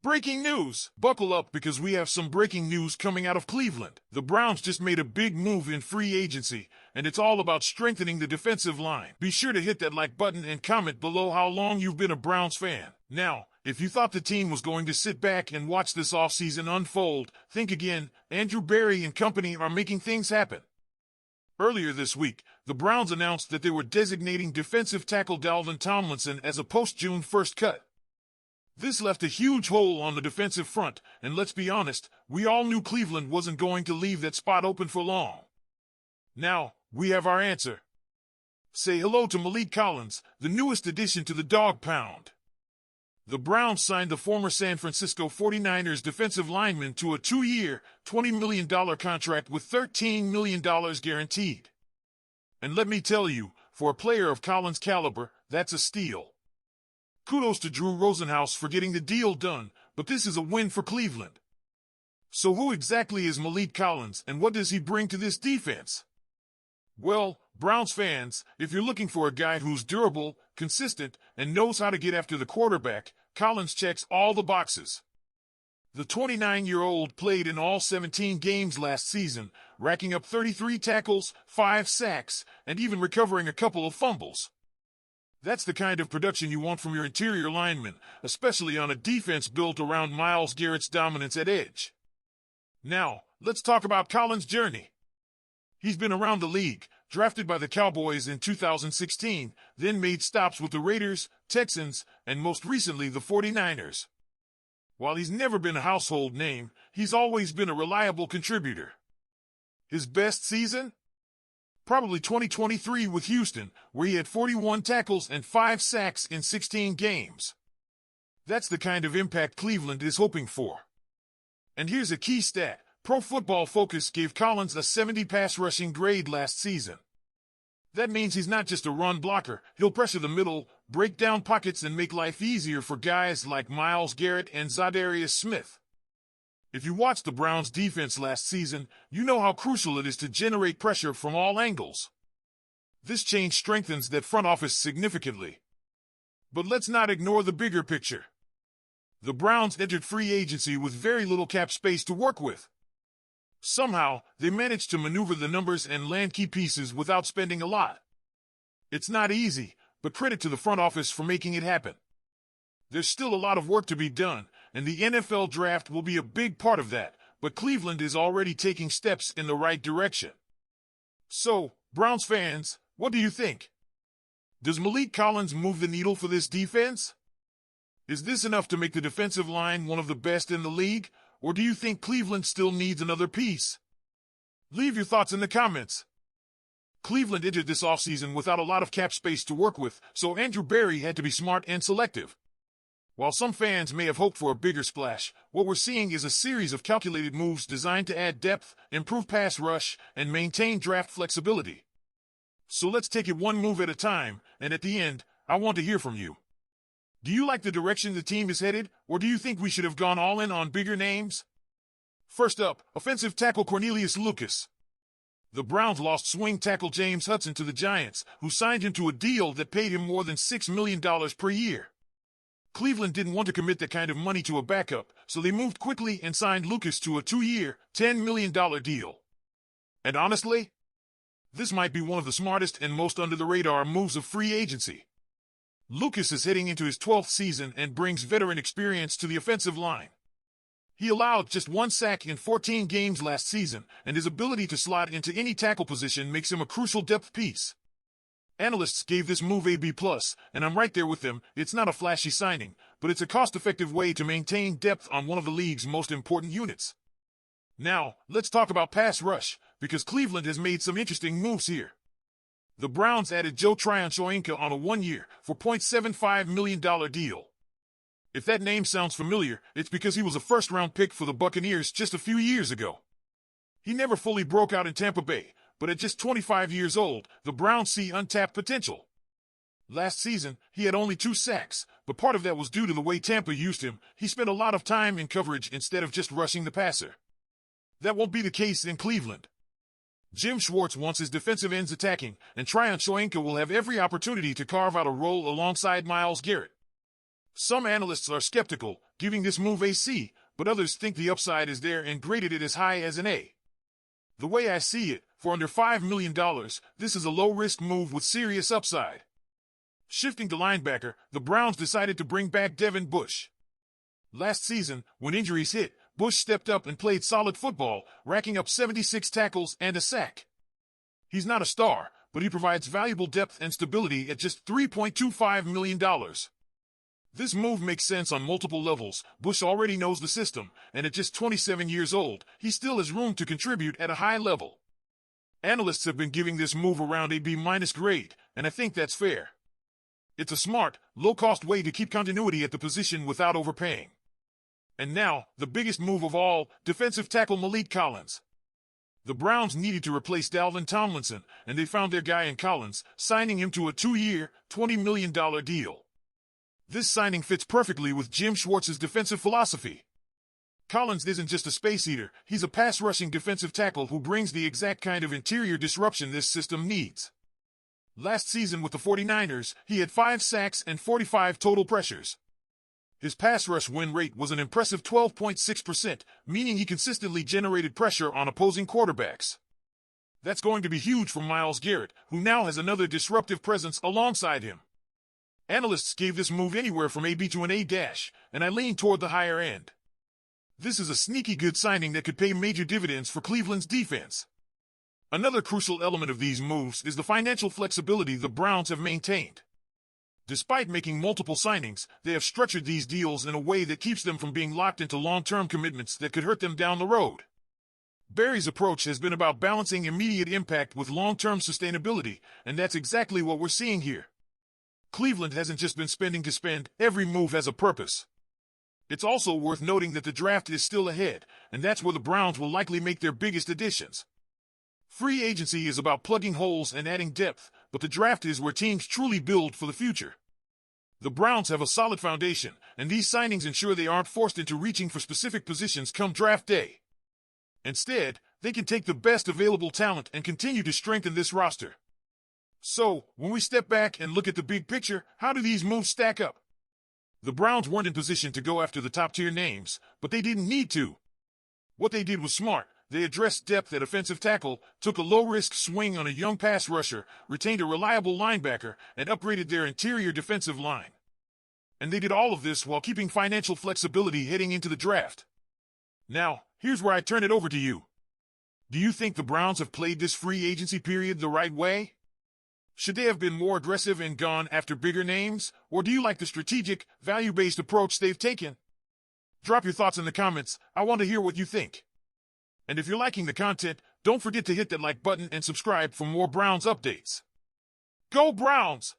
Breaking news! Buckle up because we have some breaking news coming out of Cleveland. The Browns just made a big move in free agency, and it's all about strengthening the defensive line. Be sure to hit that like button and comment below how long you've been a Browns fan. Now, if you thought the team was going to sit back and watch this offseason unfold, think again. Andrew Berry and company are making things happen. Earlier this week, the Browns announced that they were designating defensive tackle Dalvin Tomlinson as a post-June 1st cut. This left a huge hole on the defensive front, and let's be honest, we all knew Cleveland wasn't going to leave that spot open for long. Now, we have our answer. Say hello to Maliek Collins, the newest addition to the Dawg Pound. The Browns signed the former San Francisco 49ers defensive lineman to a 2-year, $20 million contract with $13 million guaranteed. And let me tell you, for a player of Collins' caliber, that's a steal. Kudos to Drew Rosenhaus for getting the deal done, but this is a win for Cleveland. So who exactly is Maliek Collins, and what does he bring to this defense? Well, Browns fans, if you're looking for a guy who's durable, consistent, and knows how to get after the quarterback, Collins checks all the boxes. The 29-year-old played in all 17 games last season, racking up 33 tackles, 5 sacks, and even recovering a couple of fumbles. That's the kind of production you want from your interior linemen, especially on a defense built around Myles Garrett's dominance at edge. Now, let's talk about Collins' journey. He's been around the league, drafted by the Cowboys in 2016, then made stops with the Raiders, Texans, and most recently the 49ers. While he's never been a household name, he's always been a reliable contributor. His best season? Probably 2023 with Houston, where he had 41 tackles and 5 sacks in 16 games. That's the kind of impact Cleveland is hoping for. And here's a key stat. Pro Football Focus gave Collins a 70 pass rushing grade last season. That means he's not just a run blocker. He'll pressure the middle, break down pockets, and make life easier for guys like Myles Garrett and Zadarius Smith. If you watched the Browns' defense last season, you know how crucial it is to generate pressure from all angles. This change strengthens that front office significantly. But let's not ignore the bigger picture. The Browns entered free agency with very little cap space to work with. Somehow, they managed to maneuver the numbers and land key pieces without spending a lot. It's not easy, but credit to the front office for making it happen. There's still a lot of work to be done, and the NFL draft will be a big part of that, but Cleveland is already taking steps in the right direction. So, Browns fans, what do you think? Does Maliek Collins move the needle for this defense? Is this enough to make the defensive line one of the best in the league, or do you think Cleveland still needs another piece? Leave your thoughts in the comments. Cleveland entered this offseason without a lot of cap space to work with, so Andrew Berry had to be smart and selective. While some fans may have hoped for a bigger splash, what we're seeing is a series of calculated moves designed to add depth, improve pass rush, and maintain draft flexibility. So let's take it one move at a time, and at the end, I want to hear from you. Do you like the direction the team is headed, or do you think we should have gone all in on bigger names? First up, offensive tackle Cornelius Lucas. The Browns lost swing tackle James Hudson to the Giants, who signed him to a deal that paid him more than $6 million per year. Cleveland didn't want to commit that kind of money to a backup, so they moved quickly and signed Lucas to a 2-year, $10 million deal. And honestly, this might be one of the smartest and most under-the-radar moves of free agency. Lucas is heading into his 12th season and brings veteran experience to the offensive line. He allowed just 1 sack in 14 games last season, and his ability to slot into any tackle position makes him a crucial depth piece. Analysts gave this move a B+, and I'm right there with them. It's not a flashy signing, but it's a cost-effective way to maintain depth on one of the league's most important units. Now, let's talk about pass rush, because Cleveland has made some interesting moves here. The Browns added Joe Tryon-Shoyinka on a 1-year, $4.75 million deal. If that name sounds familiar, it's because he was a first-round pick for the Buccaneers just a few years ago. He never fully broke out in Tampa Bay, but at just 25 years old, the Browns see untapped potential. Last season, he had only 2 sacks, but part of that was due to the way Tampa used him. He spent a lot of time in coverage instead of just rushing the passer. That won't be the case in Cleveland. Jim Schwartz wants his defensive ends attacking, and Tryon-Shoyinka will have every opportunity to carve out a role alongside Myles Garrett. Some analysts are skeptical, giving this move a C, but others think the upside is there and graded it as high as an A. The way I see it, for under $5 million, this is a low-risk move with serious upside. Shifting to linebacker, the Browns decided to bring back Devin Bush. Last season, when injuries hit, Bush stepped up and played solid football, racking up 76 tackles and a sack. He's not a star, but he provides valuable depth and stability at just $3.25 million. This move makes sense on multiple levels. Bush already knows the system, and at just 27 years old, he still has room to contribute at a high level. Analysts have been giving this move around a B- grade, and I think that's fair. It's a smart, low-cost way to keep continuity at the position without overpaying. And now, the biggest move of all, defensive tackle Malik Collins. The Browns needed to replace Dalvin Tomlinson, and they found their guy in Collins, signing him to a 2-year, $20 million deal. This signing fits perfectly with Jim Schwartz's defensive philosophy. Collins isn't just a space eater, he's a pass-rushing defensive tackle who brings the exact kind of interior disruption this system needs. Last season with the 49ers, he had 5 sacks and 45 total pressures. His pass rush win rate was an impressive 12.6%, meaning he consistently generated pressure on opposing quarterbacks. That's going to be huge for Myles Garrett, who now has another disruptive presence alongside him. Analysts gave this move anywhere from AB to an A-, and I lean toward the higher end. This is a sneaky good signing that could pay major dividends for Cleveland's defense. Another crucial element of these moves is the financial flexibility the Browns have maintained. Despite making multiple signings, they have structured these deals in a way that keeps them from being locked into long-term commitments that could hurt them down the road. Barry's approach has been about balancing immediate impact with long-term sustainability, and that's exactly what we're seeing here. Cleveland hasn't just been spending to spend, every move has a purpose. It's also worth noting that the draft is still ahead, and that's where the Browns will likely make their biggest additions. Free agency is about plugging holes and adding depth, but the draft is where teams truly build for the future. The Browns have a solid foundation, and these signings ensure they aren't forced into reaching for specific positions come draft day. Instead, they can take the best available talent and continue to strengthen this roster. So, when we step back and look at the big picture, how do these moves stack up? The Browns weren't in position to go after the top-tier names, but they didn't need to. What they did was smart. They addressed depth at offensive tackle, took a low-risk swing on a young pass rusher, retained a reliable linebacker, and upgraded their interior defensive line. And they did all of this while keeping financial flexibility heading into the draft. Now, here's where I turn it over to you. Do you think the Browns have played this free agency period the right way? Should they have been more aggressive and gone after bigger names, or do you like the strategic, value-based approach they've taken? Drop your thoughts in the comments. I want to hear what you think. And if you're liking the content, don't forget to hit that like button and subscribe for more Browns updates. Go Browns!